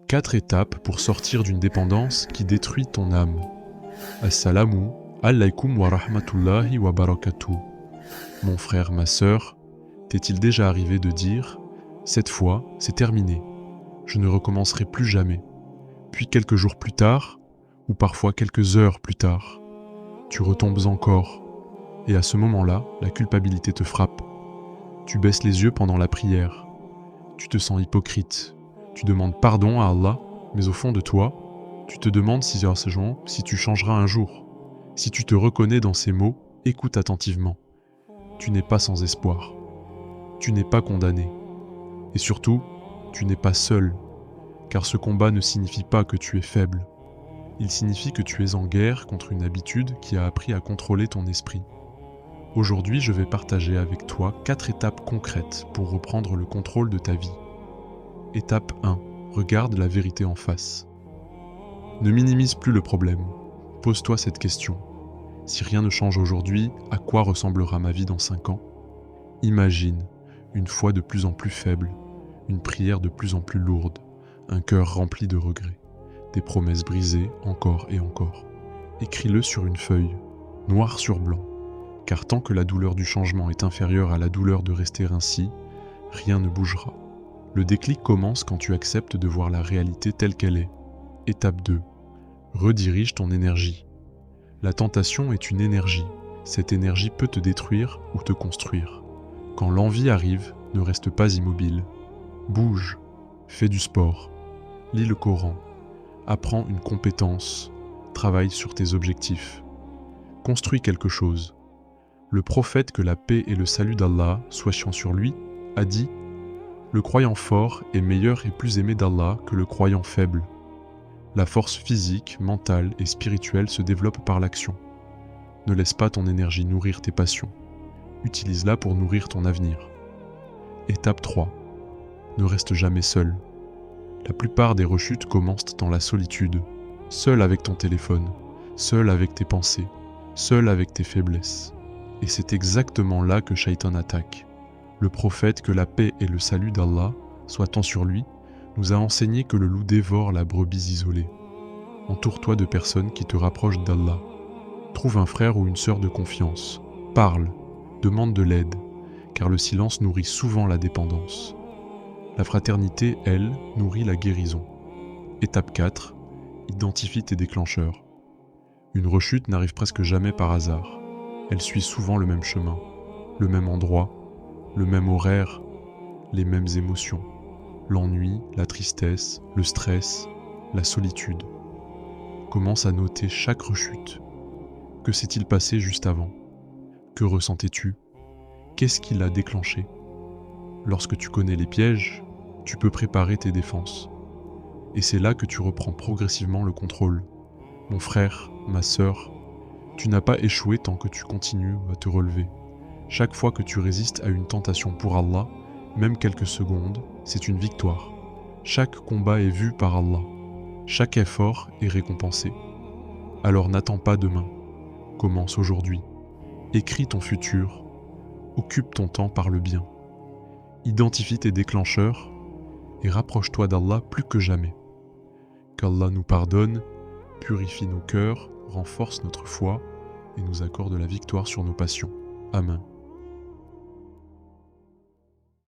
4 étapes pour sortir d'une dépendance qui détruit ton âme. Assalamu alaikum wa rahmatullahi wa barakatuh. Mon frère, ma sœur, t'est-il déjà arrivé de dire « Cette fois, c'est terminé, je ne recommencerai plus jamais ». Puis quelques jours plus tard, ou parfois quelques heures plus tard, tu retombes encore, et à ce moment-là, la culpabilité te frappe. Tu baisses les yeux pendant la prière, tu te sens hypocrite, tu demandes pardon à Allah, mais au fond de toi, tu te demandes si tu changeras un jour. Si tu te reconnais dans ces mots, écoute attentivement. Tu n'es pas sans espoir, tu n'es pas condamné, et surtout, tu n'es pas seul, car ce combat ne signifie pas que tu es faible. Il signifie que tu es en guerre contre une habitude qui a appris à contrôler ton esprit. Aujourd'hui, je vais partager avec toi 4 étapes concrètes pour reprendre le contrôle de ta vie. Étape 1. Regarde la vérité en face. Ne minimise plus le problème. Pose-toi cette question. Si rien ne change aujourd'hui, à quoi ressemblera ma vie dans 5 ans ? Imagine une foi de plus en plus faible, une prière de plus en plus lourde, un cœur rempli de regrets, des promesses brisées encore et encore. Écris-le sur une feuille, noir sur blanc, car tant que la douleur du changement est inférieure à la douleur de rester ainsi, rien ne bougera. Le déclic commence quand tu acceptes de voir la réalité telle qu'elle est. Étape 2. Redirige ton énergie. La tentation est une énergie. Cette énergie peut te détruire ou te construire. Quand l'envie arrive, ne reste pas immobile. Bouge, fais du sport, lis le Coran, apprends une compétence, travaille sur tes objectifs. Construis quelque chose. Le prophète, que la paix et le salut d'Allah soient sur lui, a dit « Le croyant fort est meilleur et plus aimé d'Allah que le croyant faible. » La force physique, mentale et spirituelle se développe par l'action. Ne laisse pas ton énergie nourrir tes passions. Utilise-la pour nourrir ton avenir. Étape 3. Ne reste jamais seul. La plupart des rechutes commencent dans la solitude, seul avec ton téléphone, seul avec tes pensées, seul avec tes faiblesses. Et c'est exactement là que Shaitan attaque. Le prophète, que la paix et le salut d'Allah soient sur lui, nous a enseigné que le loup dévore la brebis isolée. Entoure-toi de personnes qui te rapprochent d'Allah. Trouve un frère ou une sœur de confiance. Parle, demande de l'aide, car le silence nourrit souvent la dépendance. La fraternité, elle, nourrit la guérison. Étape 4. Identifie tes déclencheurs. Une rechute n'arrive presque jamais par hasard. Elle suit souvent le même chemin, le même endroit, le même horaire, les mêmes émotions. L'ennui, la tristesse, le stress, la solitude. Commence à noter chaque rechute. Que s'est-il passé juste avant ? Que ressentais-tu ? Qu'est-ce qui l'a déclenché ? Lorsque tu connais les pièges, tu peux préparer tes défenses. Et c'est là que tu reprends progressivement le contrôle. Mon frère, ma sœur, tu n'as pas échoué tant que tu continues à te relever. Chaque fois que tu résistes à une tentation pour Allah, même quelques secondes, c'est une victoire. Chaque combat est vu par Allah. Chaque effort est récompensé. Alors n'attends pas demain. Commence aujourd'hui. Écris ton futur. Occupe ton temps par le bien. Identifie tes déclencheurs et rapproche-toi d'Allah plus que jamais. Qu'Allah nous pardonne, purifie nos cœurs, renforce notre foi et nous accorde la victoire sur nos passions. Amen.